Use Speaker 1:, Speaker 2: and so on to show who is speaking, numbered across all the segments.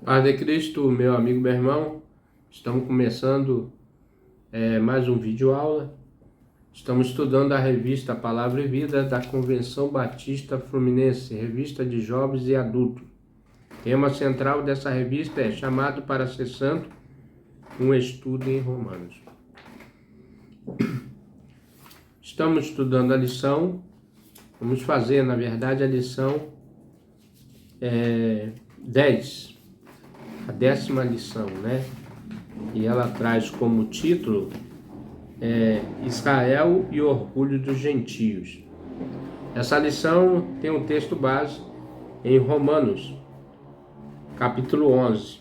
Speaker 1: Paz de Cristo, meu amigo, meu irmão, estamos começando mais um vídeo aula. Estamos estudando a revista Palavra e Vida da Convenção Batista Fluminense, revista de jovens e adultos. O tema central dessa revista é Chamado para Ser Santo, um estudo em Romanos. Estamos estudando a lição, vamos fazer, na verdade, a lição 10, a 10ª lição, né? E ela traz como título Israel e o orgulho dos gentios. Essa lição tem um texto base em Romanos, capítulo 11.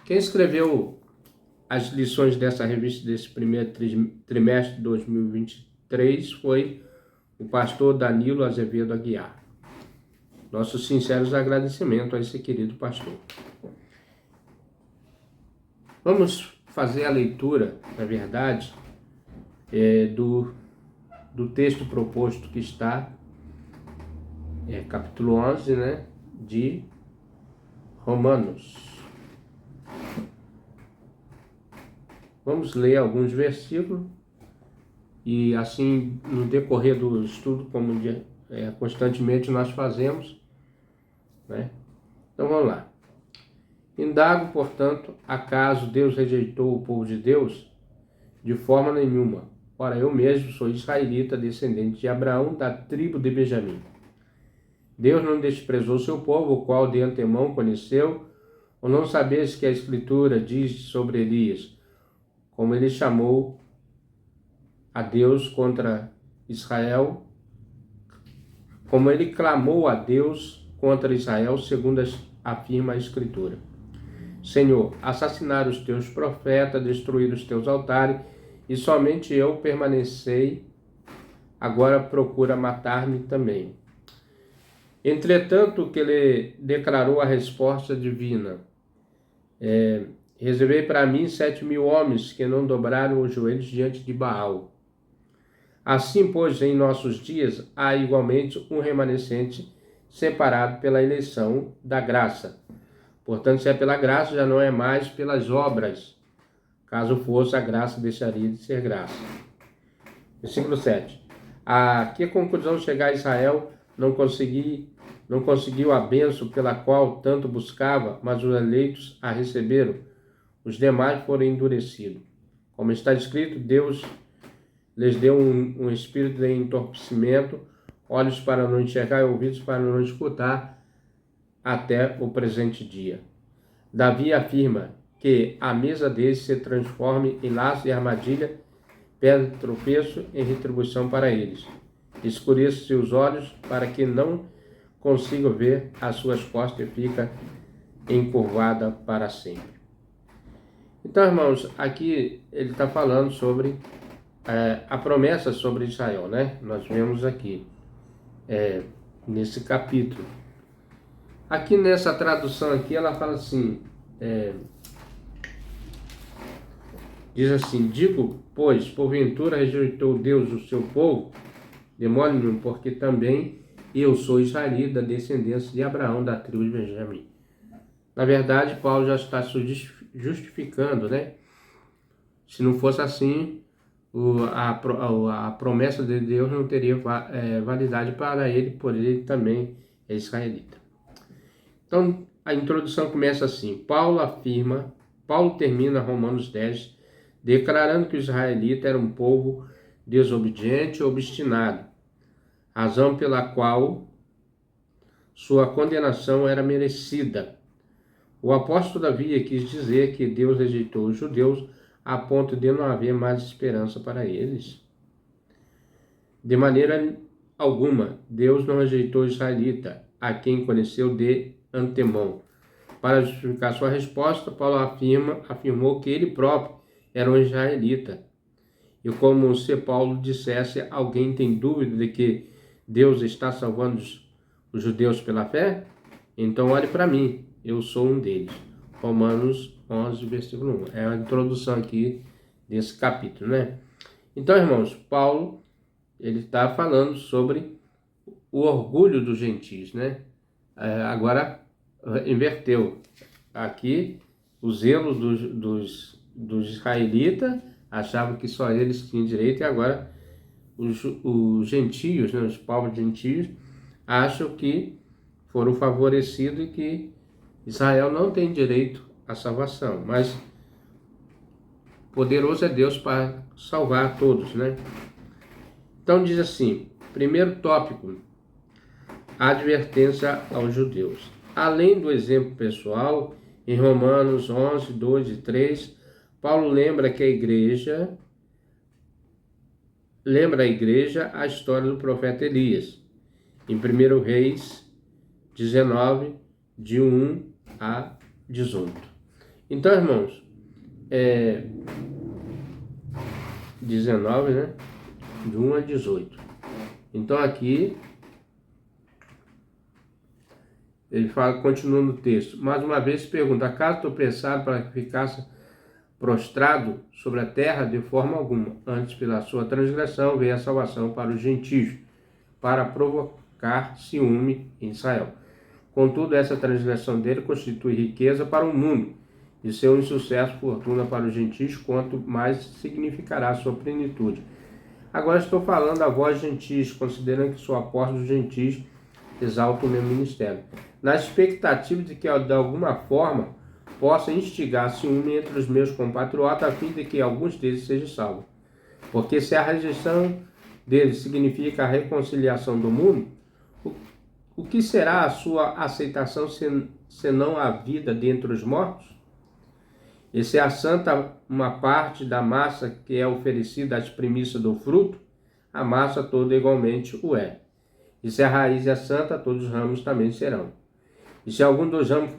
Speaker 1: Quem escreveu as lições dessa revista desse primeiro trimestre de 2023 foi o pastor Danilo Azevedo Aguiar. Nossos sinceros agradecimentos a esse querido pastor. Vamos fazer a leitura, na verdade, do texto proposto que está, capítulo 11, né, de Romanos. Vamos ler alguns versículos e assim, no decorrer do estudo, como constantemente nós fazemos, né? Então vamos lá. Indago, portanto, acaso Deus rejeitou o povo de Deus? De forma nenhuma. Ora, eu mesmo sou israelita, descendente de Abraão, da tribo de Benjamim. Deus não desprezou seu povo, o qual de antemão conheceu, ou não sabes que a Escritura diz sobre Elias, como ele chamou a Deus contra Israel, como ele clamou a Deus contra Israel, segundo afirma a Escritura. Senhor, assassinaram os teus profetas, destruíram os teus altares, e somente eu permaneci, agora procura matar-me também. Entretanto, que ele declarou a resposta divina, reservei para mim 7.000 homens que não dobraram os joelhos diante de Baal. Assim, pois, em nossos dias, há igualmente um remanescente separado pela eleição da graça. Portanto, se é pela graça, já não é mais pelas obras. Caso fosse, a graça deixaria de ser graça. Versículo 7. A que conclusão chegar Israel não conseguiu a bênção pela qual tanto buscava, mas os eleitos a receberam. Os demais foram endurecidos. Como está escrito, Deus lhes deu um espírito de entorpecimento, olhos para não enxergar e ouvidos para não escutar, até o presente dia. Davi afirma que a mesa deles se transforme em laço e armadilha, pedra de tropeço em retribuição para eles. Escureça seus olhos para que não consigam ver as suas costas e fica encurvada para sempre. Então, irmãos, aqui ele está falando sobre a promessa sobre Israel, né? Nós vemos aqui, nesse capítulo. Aqui nessa tradução aqui, ela fala assim, diz assim, digo, pois, porventura rejeitou Deus o seu povo? Demônio nenhum, porque também eu sou israelita, descendência de Abraão, da tribo de Benjamim. Na verdade, Paulo já está se justificando, né? Se não fosse assim, a promessa de Deus não teria validade para ele, por ele também é israelita. Então, a introdução começa assim. Paulo termina Romanos 10, declarando que o israelita era um povo desobediente e obstinado, razão pela qual sua condenação era merecida. O apóstolo Davi quis dizer que Deus rejeitou os judeus a ponto de não haver mais esperança para eles. De maneira alguma, Deus não rejeitou o israelita, a quem conheceu de antemão. Para justificar sua resposta, Paulo afirmou que ele próprio era um israelita. E como se Paulo dissesse, alguém tem dúvida de que Deus está salvando os judeus pela fé? Então olhe para mim, eu sou um deles. Romanos 11, versículo 1. É a introdução aqui desse capítulo, né? Então, irmãos, Paulo, ele está falando sobre o orgulho dos gentios, né? Agora inverteu. aqui o zelo dos israelitas, achavam que só eles tinham direito, e agora os gentios, né, os povos gentios, acham que foram favorecidos e que Israel não tem direito à salvação, mas poderoso é Deus para salvar todos, né? Então diz assim, primeiro tópico, a advertência aos judeus. Além do exemplo pessoal, em Romanos 11, 2 e 3, Paulo lembra a igreja a história do profeta Elias, em 1 Reis 19, de 1 a 18. Então, irmãos, 19, né? De 1 a 18. Então aqui ele fala, continua no texto, mais uma vez pergunta, acaso tropeçaram para que ficasse prostrado sobre a terra? De forma alguma, antes pela sua transgressão veio a salvação para os gentios, para provocar ciúme em Israel. Contudo, essa transgressão dele constitui riqueza para o mundo, e seu insucesso fortuna para os gentios, quanto mais significará a sua plenitude. Agora estou falando a vós gentios, considerando que sou apóstolo dos gentios, exalto o meu ministério, na expectativa de que de alguma forma possa instigar ciúme entre os meus compatriotas, a fim de que alguns deles sejam salvos. Porque se a rejeição deles significa a reconciliação do mundo, o que será a sua aceitação senão a vida dentre os mortos? E se a santa uma parte da massa que é oferecida às primícias do fruto, a massa toda igualmente o é. E se a raiz é santa, todos os ramos também serão. E se algum dos ramos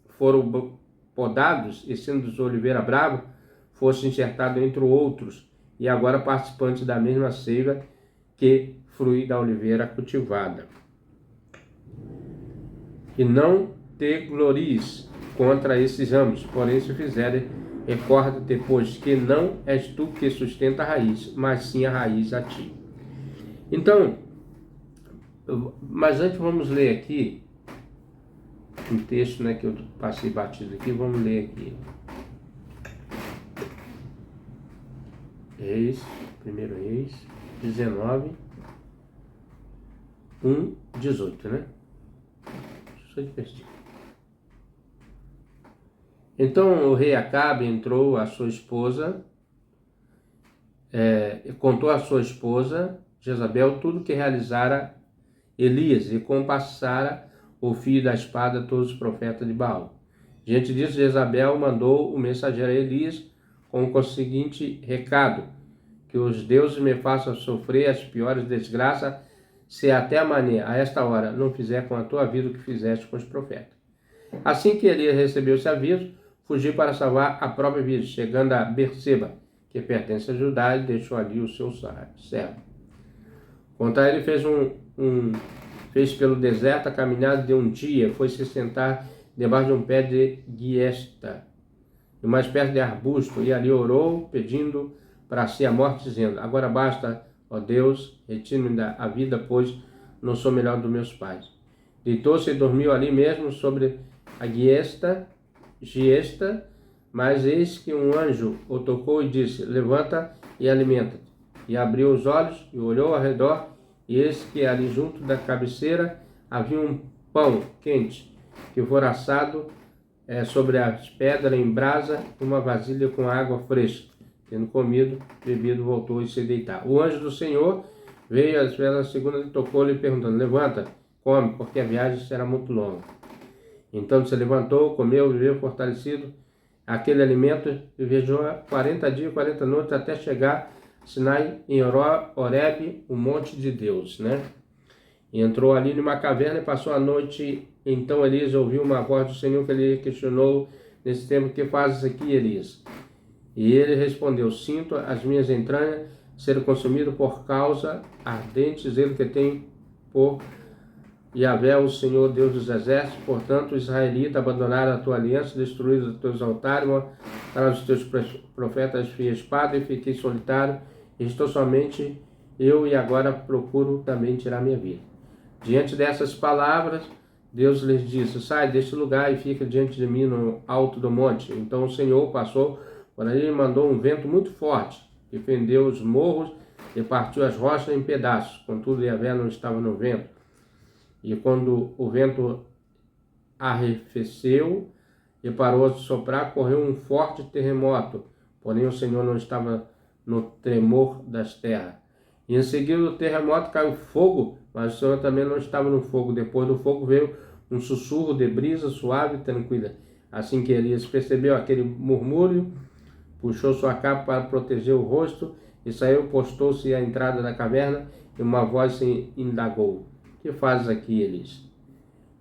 Speaker 1: foram podados, e sendo de oliveira brava, fosse enxertado entre outros, e agora participante da mesma seiva que flui da oliveira cultivada. E não te glories contra esses ramos, porém se fizerem, recorda-te, pois, que não és tu que sustenta a raiz, mas sim a raiz a ti. Então, mas antes vamos ler aqui um texto, né, que eu passei batido aqui, vamos ler aqui. Reis, 1 Reis 19, 1, 18, né? Só de versículo. Então o rei Acabe entrou a sua esposa, contou a sua esposa Jezabel tudo que realizara Elias e compassara o fio da espada a todos os profetas de Baal. Diante disso, Jezabel mandou o mensageiro a Elias com o seguinte recado: que os deuses me façam sofrer as piores desgraças, se até amanhã, a esta hora, não fizer com a tua vida o que fizeste com os profetas. Assim que Elias recebeu esse aviso, fugiu para salvar a própria vida, chegando a Berseba, que pertence a Judá, e deixou ali o seu servo. Contra ele fez pelo deserto a caminhada de um dia, foi se sentar debaixo de um pé de giesta, uma espécie de arbusto, e ali orou, pedindo para si a morte, dizendo: agora basta, ó Deus, retire-me a vida, pois não sou melhor dos meus pais. Deitou-se e dormiu ali mesmo sobre a giesta, mas eis que um anjo o tocou e disse: levanta e alimenta-te. E abriu os olhos e olhou ao redor, e eis que ali junto da cabeceira havia um pão quente, que fora assado sobre as pedras em brasa, uma vasilha com água fresca. Tendo comido, bebido, voltou e se deitar. O anjo do Senhor veio às vezes segunda e tocou-lhe, perguntando: levanta, come, porque a viagem será muito longa. Então se levantou, comeu, viveu fortalecido aquele alimento, e viajou 40 dias, 40 noites, até chegar a Sinai, em Horebe, o monte de Deus, né? E entrou ali numa caverna e passou a noite. Então Elias ouviu uma voz do Senhor que ele questionou nesse tempo: que fazes aqui, Elias? E ele respondeu: sinto as minhas entranhas ser consumidas por causa ardente zelo que tem por Yahvé, o Senhor Deus dos exércitos. Portanto, os israelitas abandonaram a tua aliança, destruíram os teus altares, mataram os teus profetas, fui a espada e fiquei solitário, e estou somente eu, e agora procuro também tirar minha vida. Diante dessas palavras, Deus lhes disse: sai deste lugar e fica diante de mim no alto do monte. Então o Senhor passou por ali e mandou um vento muito forte, que fendeu os morros e partiu as rochas em pedaços. Contudo, Yahvé não estava no vento. E quando o vento arrefeceu e parou de soprar, correu um forte terremoto. Porém, o Senhor não estava no tremor das terras. E em seguida do terremoto caiu fogo, mas o Senhor também não estava no fogo. Depois do fogo veio um sussurro de brisa suave e tranquila. Assim que Elias percebeu aquele murmúrio, puxou sua capa para proteger o rosto e saiu, postou-se à entrada da caverna e uma voz se indagou: que fazes aqui, Elias?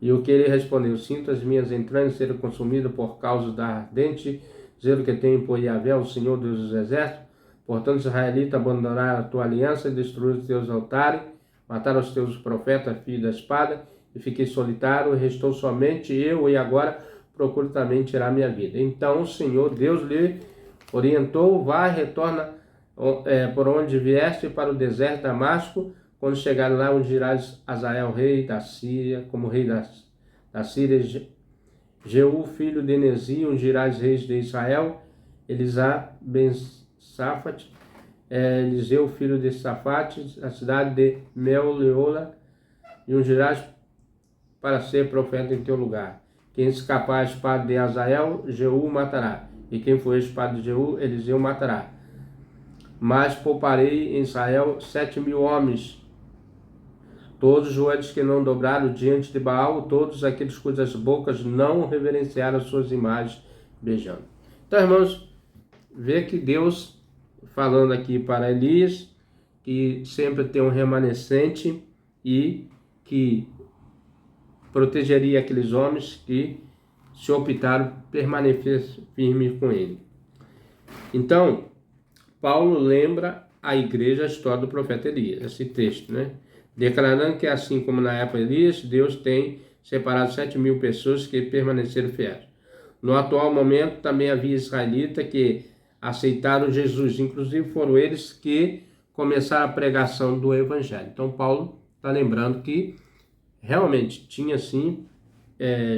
Speaker 1: E o que ele respondeu: sinto as minhas entranhas serem consumidas por causa da ardente zelo que tenho por Yahvé, o Senhor Deus dos exércitos. Portanto, os israelitas abandonaram a tua aliança e destruíram os teus altares, mataram os teus profetas, filho da espada, e fiquei solitário, e restou somente eu, e agora procuro também tirar minha vida. Então o Senhor Deus lhe orientou: vai, retorna por onde vieste para o deserto de Damasco. Quando chegar lá, ungirás Azael, rei da Síria, como rei da Síria, Jeú, filho de Nezi, ungirás reis de Israel, Elisá, Ben-Safate, Eliseu, filho de Safate, a cidade de Meleola, e ungirás para ser profeta em teu lugar. Quem escapar à espada de Azael, Jeú matará, e quem for a espada de Jeú, Eliseu matará. Mas pouparei em Israel 7.000 homens, todos os joelhos que não dobraram diante de Baal, todos aqueles cujas bocas não reverenciaram suas imagens, beijando. Então, irmãos, vê que Deus, falando aqui para Elias, que sempre tem um remanescente e que protegeria aqueles homens que se optaram permanecer firme com ele. Então, Paulo lembra à igreja a história do profeta Elias, esse texto, né? Declarando que assim como na época de Elias, Deus tem separado 7.000 pessoas que permaneceram fiéis. No atual momento também havia israelitas que aceitaram Jesus, inclusive foram eles que começaram a pregação do evangelho. Então Paulo está lembrando que realmente tinha sim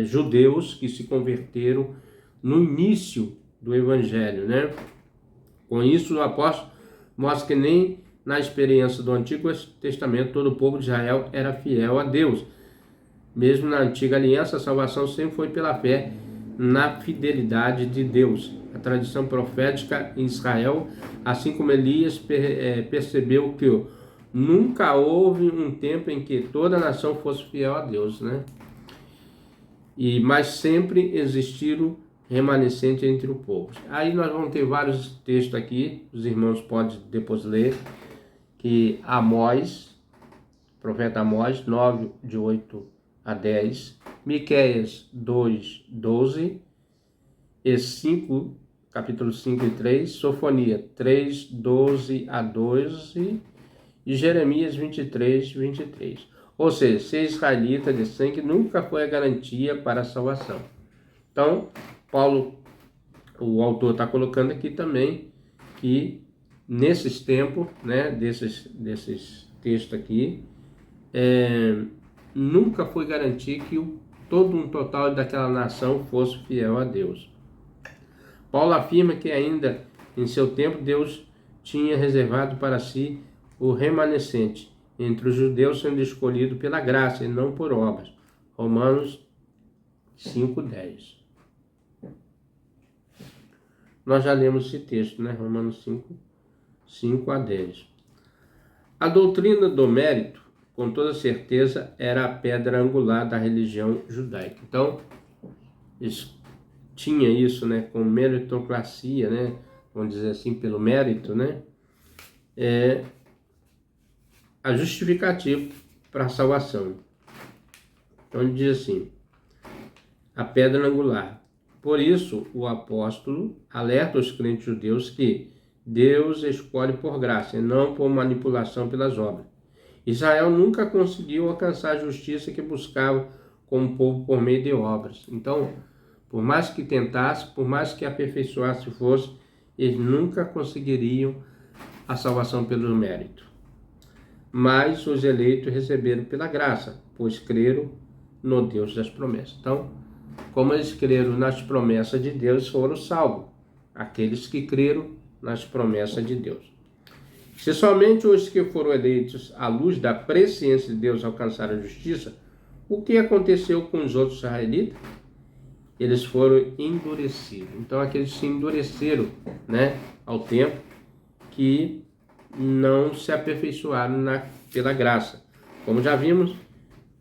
Speaker 1: judeus que se converteram no início do evangelho, né? Com isso o apóstolo mostra que nem na experiência do Antigo Testamento todo o povo de Israel era fiel a Deus. Mesmo na Antiga Aliança, a salvação sempre foi pela fé na fidelidade de Deus. A tradição profética em Israel, assim como Elias percebeu que nunca houve um tempo em que toda a nação fosse fiel a Deus, né? Mas sempre existiram remanescentes entre o povo. Aí nós vamos ter vários textos aqui, os irmãos podem depois ler, que Amós, profeta Amós, 9, de 8 a 10, Miqueias 2, 12, e 5, capítulo 5 e 3, Sofonia 3, 12 a 12, e Jeremias 23, 23. Ou seja, ser israelita de sangue nunca foi a garantia para a salvação. Então, Paulo, o autor, está colocando aqui também que nesses tempos, né, desses textos aqui, nunca foi garantir que todo um total daquela nação fosse fiel a Deus. Paulo afirma que ainda em seu tempo Deus tinha reservado para si o remanescente, entre os judeus sendo escolhido pela graça e não por obras. Romanos 5:10. Nós já lemos esse texto, né? Romanos 5 a 10. A doutrina do mérito, com toda certeza, era a pedra angular da religião judaica. Então, tinha isso, né? Com meritocracia, né? Vamos dizer assim, pelo mérito, né? A justificativa para a salvação. Então, ele diz assim: a pedra angular. Por isso, o apóstolo alerta os crentes judeus que Deus escolhe por graça e não por manipulação pelas obras. Israel nunca conseguiu alcançar a justiça que buscava como povo por meio de obras. Então, por mais que tentasse, por mais que aperfeiçoasse fosse, eles nunca conseguiriam a salvação pelo mérito. Mas os eleitos receberam pela graça, pois creram no Deus das promessas. Então, como eles creram nas promessas de Deus, foram salvos. Aqueles que creram nas promessas de Deus. Se somente os que foram eleitos à luz da presciência de Deus alcançaram a justiça, o que aconteceu com os outros israelitas? Eles foram endurecidos. Então, aqueles se endureceram, ao tempo que não se aperfeiçoaram pela graça. Como já vimos,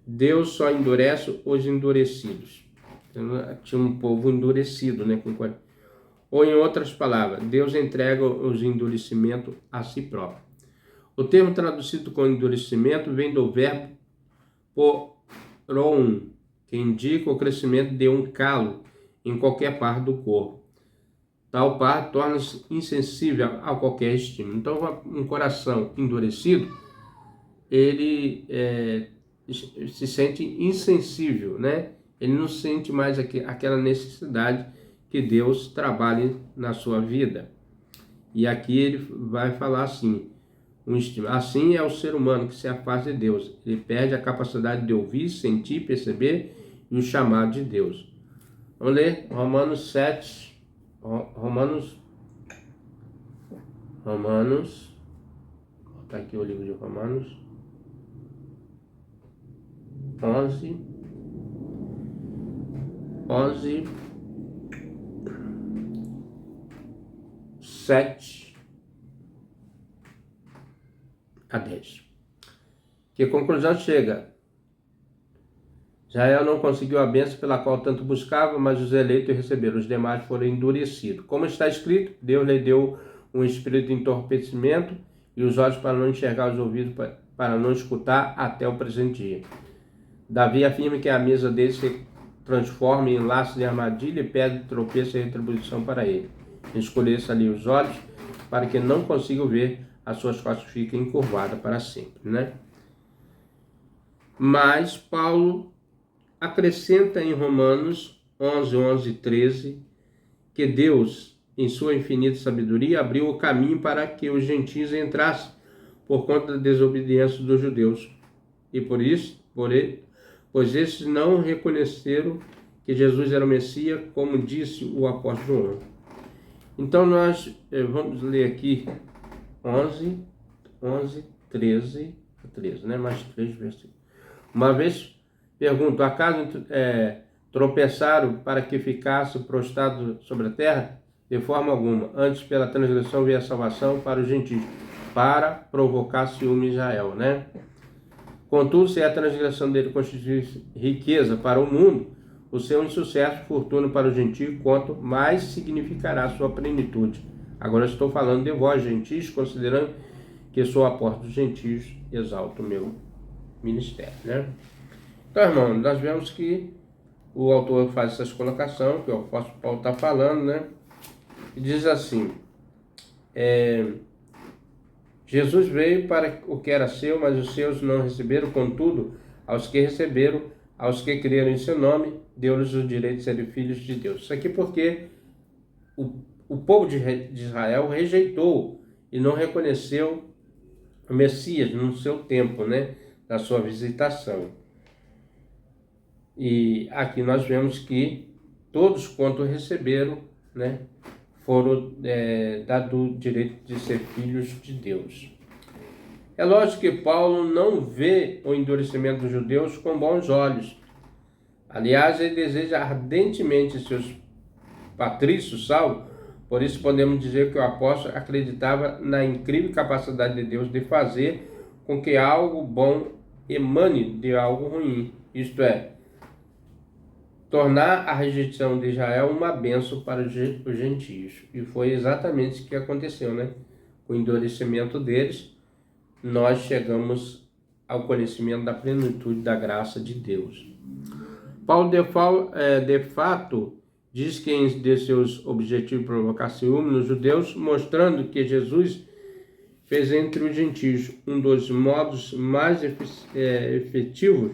Speaker 1: Deus só endurece os endurecidos. Tinha um povo endurecido, Ou em outras palavras, Deus entrega os endurecimentos a si próprio. O termo traduzido com endurecimento vem do verbo poron, que indica o crescimento de um calo em qualquer parte do corpo. Tal parte torna-se insensível a qualquer estímulo. Então, um coração endurecido, ele se sente insensível, Ele não sente mais aquela necessidade que Deus trabalhe na sua vida. E aqui ele vai falar assim, assim é o ser humano que se afasta de Deus. Ele perde a capacidade de ouvir, sentir, perceber e o chamado de Deus. Vamos ler Romanos 7, Romanos, tá aqui o livro de Romanos, 11, 7 a 10. Que conclusão chega? Israel não conseguiu a bênção pela qual tanto buscava, mas os eleitos receberam, os demais foram endurecidos. Como está escrito, Deus lhe deu um espírito de entorpecimento e os olhos para não enxergar, os ouvidos para não escutar até o presente dia. Davi afirma que a mesa dele se transforma em laço de armadilha e pede tropeço e retribuição para ele. Escolhesse ali os olhos para que não consigam ver, as suas costas fiquem encurvadas para sempre, Mas Paulo acrescenta em Romanos 11, 13, que Deus, em sua infinita sabedoria, abriu o caminho para que os gentios entrassem por conta da desobediência dos judeus. E pois esses não reconheceram que Jesus era o Messias, como disse o apóstolo João. Então nós vamos ler aqui 11, 13, mais 3 versículos. Uma vez pergunto, acaso tropeçaram para que ficasse prostrado sobre a terra? De forma alguma. Antes, pela transgressão veio a salvação para os gentios, para provocar ciúme em Israel, Contudo, se a transgressão dele constitui riqueza para o mundo, o seu insucesso, fortuna para o gentio, quanto mais significará a sua plenitude. Agora eu estou falando de vós, gentios, considerando que sou apóstolo dos gentios, exalto o meu ministério, Então, irmão, nós vemos que o autor faz essa colocação, que o apóstolo Paulo está falando, e diz assim, Jesus veio para o que era seu, mas os seus não receberam, contudo, aos que receberam, aos que creram em seu nome, deu-lhes o direito de serem filhos de Deus. Isso aqui porque o povo de Israel rejeitou e não reconheceu o Messias no seu tempo, da sua visitação. E aqui nós vemos que todos quanto receberam, foram dados o direito de ser filhos de Deus. É lógico que Paulo não vê o endurecimento dos judeus com bons olhos. Aliás, ele deseja ardentemente seus patrícios salvos, por isso podemos dizer que o apóstolo acreditava na incrível capacidade de Deus de fazer com que algo bom emane de algo ruim, isto é, tornar a rejeição de Israel uma bênção para os gentios. E foi exatamente o que aconteceu, Com o endurecimento deles, nós chegamos ao conhecimento da plenitude da graça de Deus. Paulo, de fato, diz que em de seus objetivos provocar ciúme nos judeus, mostrando que Jesus fez entre os gentios um dos modos mais efetivos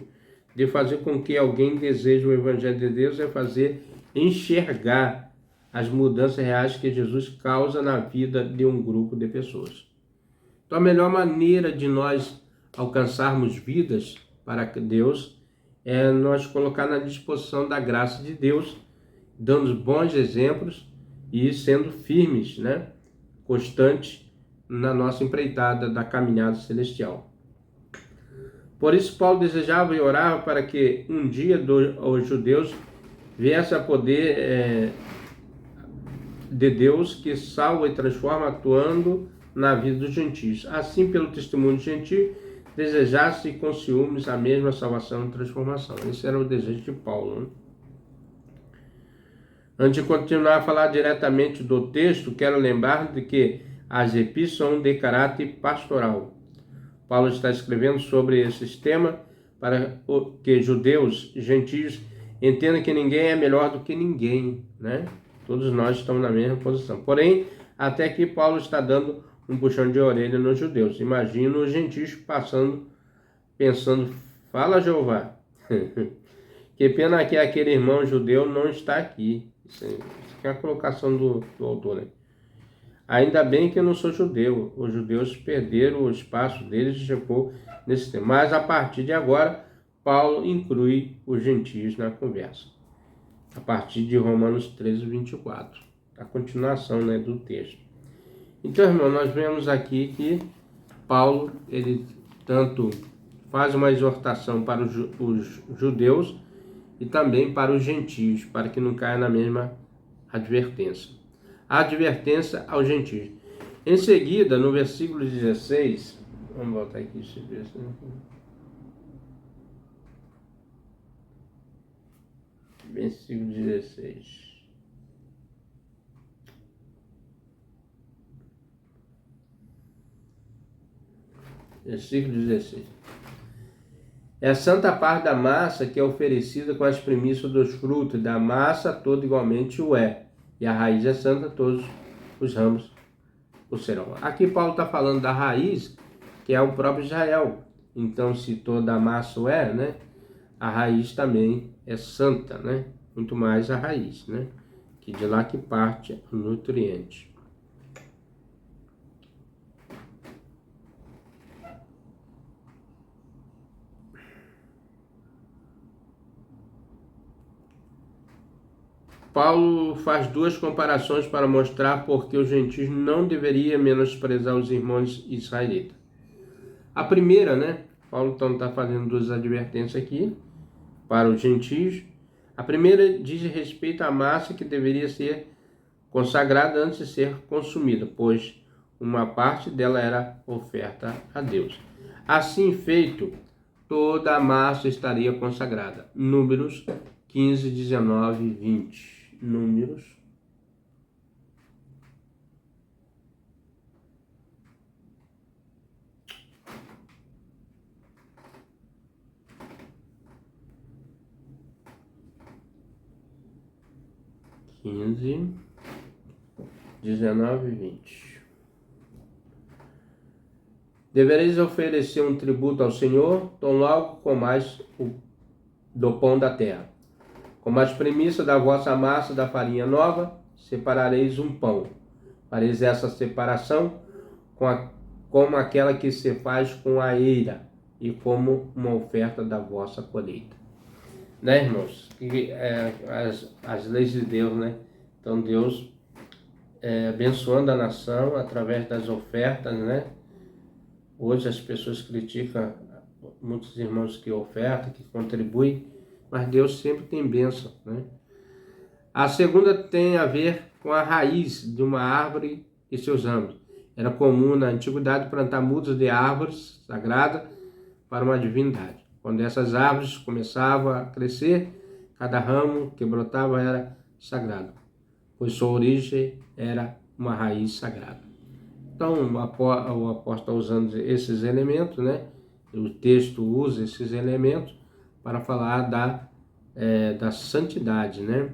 Speaker 1: de fazer com que alguém deseje o Evangelho de Deus é fazer enxergar as mudanças reais que Jesus causa na vida de um grupo de pessoas. Então, a melhor maneira de nós alcançarmos vidas para Deus é nós colocar na disposição da graça de Deus, dando bons exemplos e sendo firmes, né? Constantes na nossa empreitada da caminhada celestial. Por isso Paulo desejava e orava para que um dia os judeus viessem a poder de Deus que salva e transforma, atuando na vida dos gentios. Assim, pelo testemunho gentil, desejasse com ciúmes a mesma salvação e transformação. Esse era o desejo de Paulo, né? Antes de continuar a falar diretamente do texto, quero lembrar de que as epístolas são de caráter pastoral. Paulo está escrevendo sobre esse tema para que judeus, gentios, entendam que ninguém é melhor do que ninguém, né? Todos nós estamos na mesma posição. Porém, até aqui Paulo está dando um puxão de orelha nos judeus. Imagina os gentios pensando, fala Jeová. Que pena que aquele irmão judeu não está aqui. Isso é a colocação do autor, né? Ainda bem que eu não sou judeu. Os judeus perderam o espaço deles e chegou nesse tema. Mas a partir de agora, Paulo inclui os gentios na conversa. A partir de Romanos 13, 24. A continuação, né, do texto. Então, irmão, nós vemos aqui que Paulo, ele tanto faz uma exortação para os judeus e também para os gentios, para que não caia na mesma advertência. A advertência aos gentios. Em seguida, no versículo 16, vamos voltar aqui esse versículo. Versículo 16. Versículo 16. É a santa parte da massa que é oferecida com as primícias dos frutos, da massa toda igualmente o é. E a raiz é santa, todos os ramos o serão. Aqui Paulo está falando da raiz, que é o próprio Israel. Então, se toda a massa o é, né? A raiz também é santa, né? Muito mais a raiz, né? Que de lá que parte o nutriente. Paulo faz duas comparações para mostrar por que os gentios não deveriam menosprezar os irmãos israelitas. A primeira, né? Paulo então está fazendo duas advertências aqui para os gentios. A primeira diz respeito à massa que deveria ser consagrada antes de ser consumida, pois uma parte dela era oferta a Deus. Assim feito, toda a massa estaria consagrada. Números 15, 19 e 20. Números 15, 19 e 20. Devereis oferecer um tributo ao Senhor, tão logo comais do pão da terra. Como as primícias da vossa massa da farinha nova, separareis um pão. Fareis essa separação como aquela que se faz com a eira e como uma oferta da vossa colheita. Né, irmãos? As leis de Deus, né? Então Deus abençoando a nação através das ofertas, né? Hoje as pessoas criticam muitos irmãos que ofertam, que contribuem, mas Deus sempre tem bênção, né? A segunda tem a ver com a raiz de uma árvore e seus ramos. Era comum na antiguidade plantar mudas de árvores sagradas para uma divindade. Quando essas árvores começavam a crescer, cada ramo que brotava era sagrado, pois sua origem era uma raiz sagrada. Então, o apóstolo está usando esses elementos, né? O texto usa esses elementos para falar da santidade, né?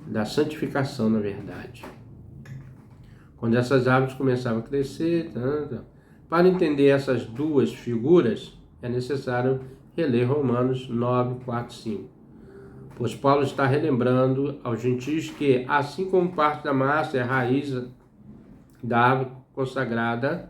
Speaker 1: Da santificação, na verdade. Quando essas árvores começavam a crescer, para entender essas duas figuras, é necessário reler Romanos 9, 4, 5. Pois Paulo está relembrando aos gentios que, assim como parte da massa é a raiz da árvore consagrada,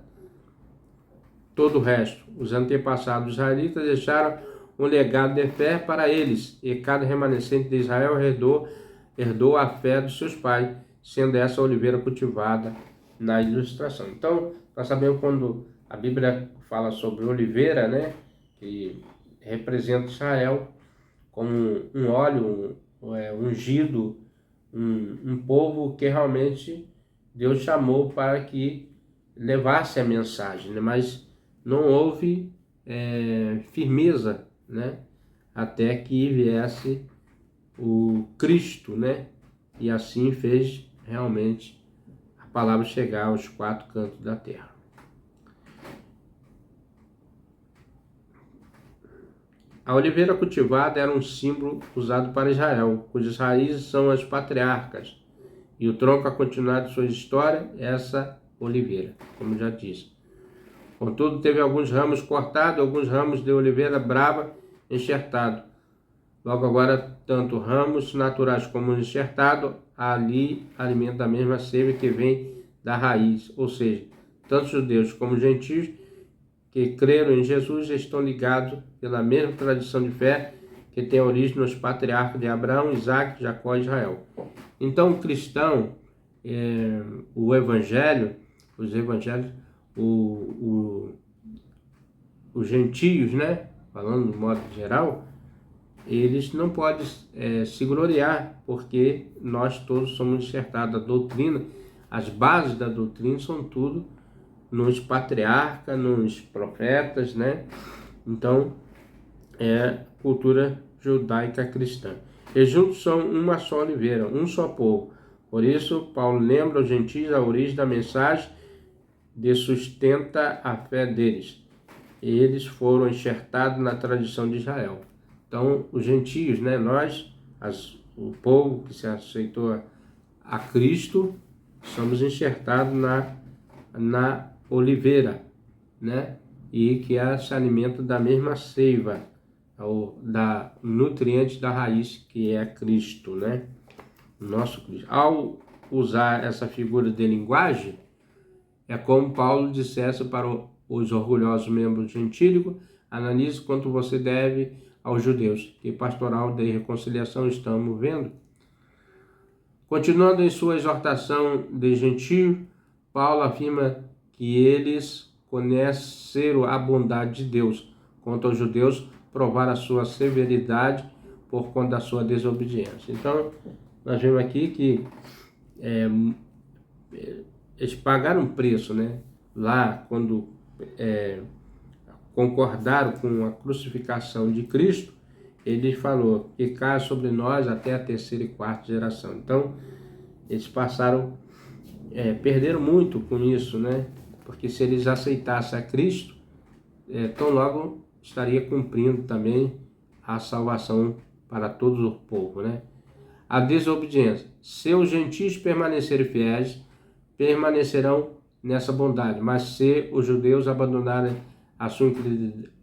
Speaker 1: todo o resto, os antepassados israelitas deixaram um legado de fé para eles, e cada remanescente de Israel herdou a fé dos seus pais, sendo essa a oliveira cultivada na ilustração. Então, nós sabemos quando a Bíblia fala sobre oliveira, né, que representa Israel como um óleo ungido, um povo que realmente Deus chamou para que levasse a mensagem, né? Mas não houve firmeza, né? Até que viesse o Cristo, né? E assim fez realmente a palavra chegar aos quatro cantos da terra. A oliveira cultivada era um símbolo usado para Israel, cujas raízes são as patriarcas, e o tronco a continuar de sua história é essa oliveira, como já disse. Contudo, teve alguns ramos cortados, alguns ramos de oliveira brava enxertados. Logo agora, tanto ramos naturais como enxertados, ali alimenta a mesma seiva que vem da raiz, ou seja, tanto judeus como gentios que creram em Jesus estão ligados pela mesma tradição de fé que tem origem nos patriarcas de Abraão, Isaac, Jacó e Israel. Então, o cristão, o evangelho, os evangelhos, os gentios, né, falando de modo geral, eles não podem se gloriar, porque nós todos somos enxertados. A doutrina, as bases da doutrina são tudo nos patriarcas, nos profetas, né? Então, é cultura judaica cristã. E juntos são uma só oliveira, um só povo. Por isso, Paulo lembra aos gentios a origem da mensagem de sustenta a fé deles. E eles foram enxertados na tradição de Israel. Então, os gentios, né? Nós, o povo que se aceitou a Cristo, somos enxertados na oliveira, né? E que se alimenta da mesma seiva, da nutriente da raiz, que é Cristo, né? Nosso Cristo. Ao usar essa figura de linguagem, é como Paulo dissesse para os orgulhosos membros gentílicos: analise quanto você deve aos judeus. Que pastoral de reconciliação estamos vendo? Continuando em sua exortação de gentio, Paulo afirma que eles conheceram a bondade de Deus. Quanto aos judeus, provar a sua severidade por conta da sua desobediência. Então, nós vemos aqui que eles pagaram um preço, né? Lá, quando concordaram com a crucificação de Cristo, ele falou que cai sobre nós até a terceira e quarta geração. Então, eles perderam muito com isso, né? Porque se eles aceitassem a Cristo, tão logo estaria cumprindo também a salvação para todos os povos, né? A desobediência. Se os gentios permanecerem fiéis, permanecerão nessa bondade, mas se os judeus abandonarem a sua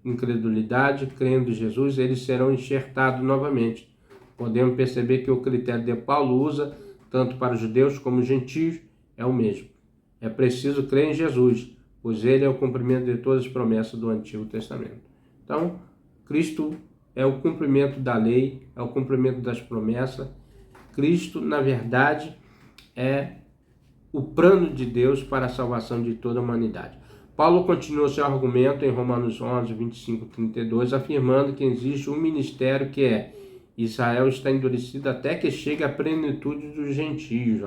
Speaker 1: incredulidade, crendo em Jesus, eles serão enxertados novamente. Podemos perceber que o critério de Paulo usa, tanto para os judeus como os gentios, é o mesmo. É preciso crer em Jesus, pois ele é o cumprimento de todas as promessas do Antigo Testamento. Então, Cristo é o cumprimento da lei, é o cumprimento das promessas. Cristo, na verdade, é o plano de Deus para a salvação de toda a humanidade. Paulo continua seu argumento em Romanos 11, 25 e 32, afirmando que existe um ministério que é: Israel está endurecido até que chegue à plenitude dos gentios.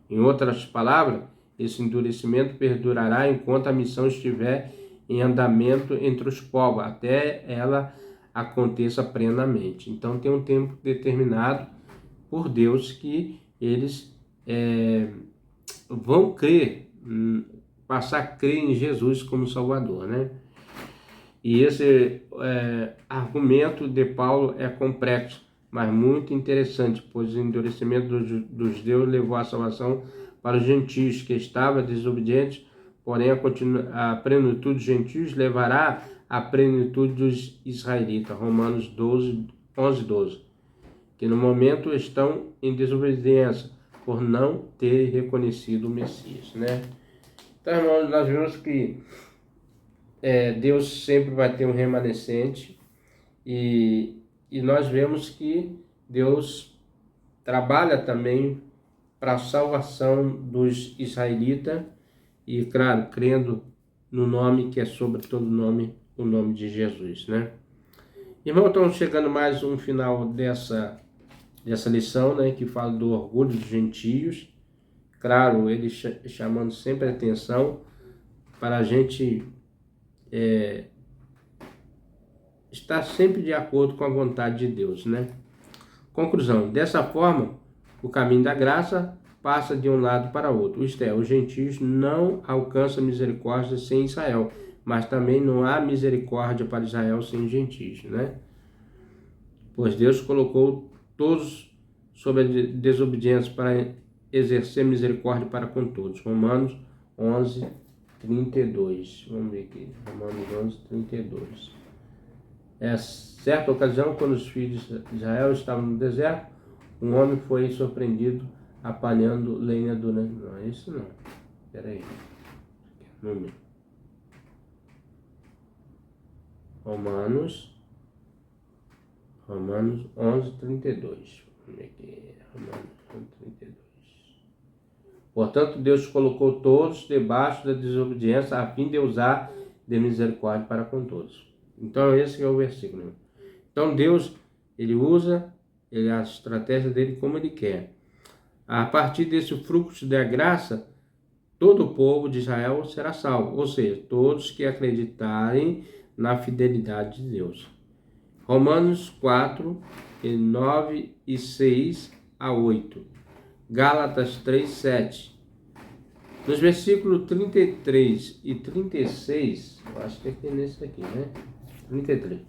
Speaker 1: Em outras palavras, esse endurecimento perdurará enquanto a missão estiver em andamento entre os povos, até ela aconteça plenamente. Então tem um tempo determinado por Deus que eles vão crer, passar a crer em Jesus como Salvador, né? E esse argumento de Paulo é complexo, mas muito interessante, pois o endurecimento dos judeus levou à salvação para os gentios que estavam desobedientes, porém a plenitude dos gentios levará à plenitude dos israelitas. Romanos 11, 12. Que no momento estão em desobediência, por não ter reconhecido o Messias, né? Então, irmãos, nós vemos que Deus sempre vai ter um remanescente, E nós vemos que Deus trabalha também para a salvação dos israelitas e, claro, crendo no nome que é sobre todo nome, o nome de Jesus, né? Irmão, estamos chegando mais um final dessa lição, né, que fala do orgulho dos gentios. Claro, ele chamando sempre a atenção para a gente estar sempre de acordo com a vontade de Deus, né? Conclusão: dessa forma, o caminho da graça passa de um lado para outro. Isto é, os gentios não alcançam misericórdia sem Israel, mas também não há misericórdia para Israel sem os gentios, né? Pois Deus colocou todos sob a desobediência para exercer misericórdia para com todos. Romanos 11, 32. Vamos ver aqui. Romanos 11, 32. Certa ocasião, quando os filhos de Israel estavam no deserto, um homem foi surpreendido apanhando lenha durante... Não, é isso não. Espera aí. Romanos 11, 32. Vamos ver aqui. Romanos 11, 32. Portanto, Deus colocou todos debaixo da desobediência, a fim de usar de misericórdia para com todos. Então, esse é o versículo. Então, Deus, ele usa a estratégia dele como ele quer. A partir desse fluxo da graça, todo o povo de Israel será salvo. Ou seja, todos que acreditarem na fidelidade de Deus. Romanos 4, 9 e 6 a 8. Gálatas 3, 7. Nos versículos 33 e 36, eu acho que é nesse aqui, né? 33.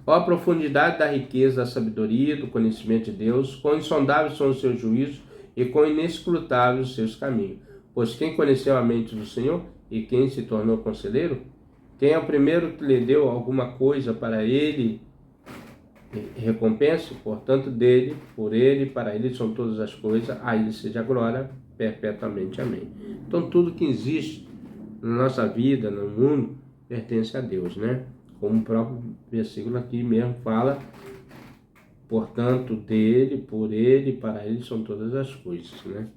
Speaker 1: Ó a profundidade da riqueza, da sabedoria, do conhecimento de Deus, quão insondáveis são os seus juízos e quão inescrutáveis os seus caminhos. Pois quem conheceu a mente do Senhor e quem se tornou conselheiro? Quem é o primeiro que lhe deu alguma coisa para ele recompense? Portanto, dele, por ele, para ele são todas as coisas, a ele seja a glória perpetuamente. Amém. Então, tudo que existe na nossa vida, no mundo, pertence a Deus, né? Como o próprio versículo aqui mesmo fala, portanto, dele, por ele, para ele são todas as coisas, né?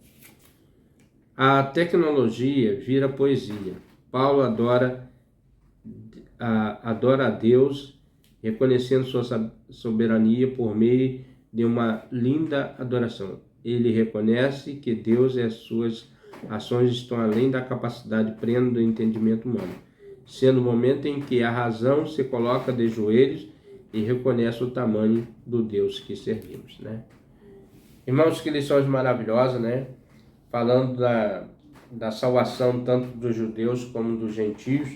Speaker 1: A tecnologia vira poesia. Paulo adora a Deus, reconhecendo sua soberania por meio de uma linda adoração. Ele reconhece que Deus e as suas ações estão além da capacidade plena do entendimento humano, sendo o momento em que a razão se coloca de joelhos e reconhece o tamanho do Deus que servimos, né? Irmãos, que lições maravilhosas, né? Falando da salvação tanto dos judeus como dos gentios,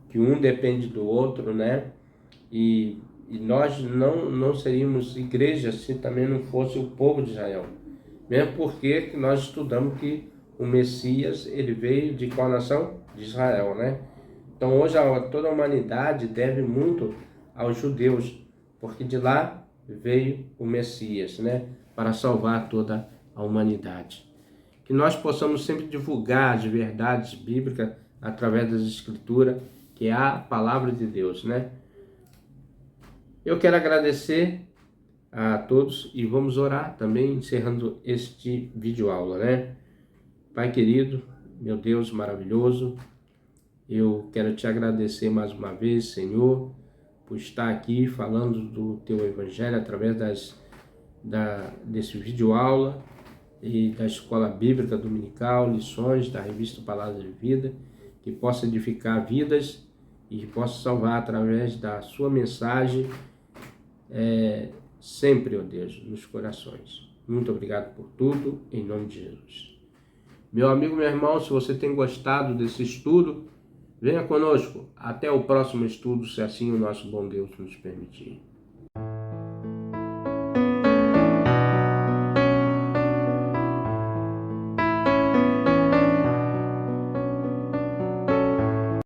Speaker 1: que um depende do outro, né? E nós não seríamos igreja se também não fosse o povo de Israel. Mesmo porque nós estudamos que o Messias, ele veio de qual nação? De Israel, né? Então hoje toda a humanidade deve muito aos judeus, porque de lá veio o Messias, né? Para salvar toda a humanidade. Que nós possamos sempre divulgar as verdades bíblicas através das Escrituras, que é a palavra de Deus, né? Eu quero agradecer a todos e vamos orar também, encerrando este vídeo aula, né? Pai querido, meu Deus maravilhoso, eu quero te agradecer mais uma vez, Senhor, por estar aqui falando do teu evangelho através desse vídeo aula e da Escola Bíblica Dominical, lições da revista Palavra de Vida, que possa edificar vidas e que possa salvar através da sua mensagem, sempre, ó Deus, nos corações. Muito obrigado por tudo, em nome de Jesus. Meu amigo, meu irmão, se você tem gostado desse estudo, venha conosco. Até o próximo estudo, se assim o nosso bom Deus nos permitir.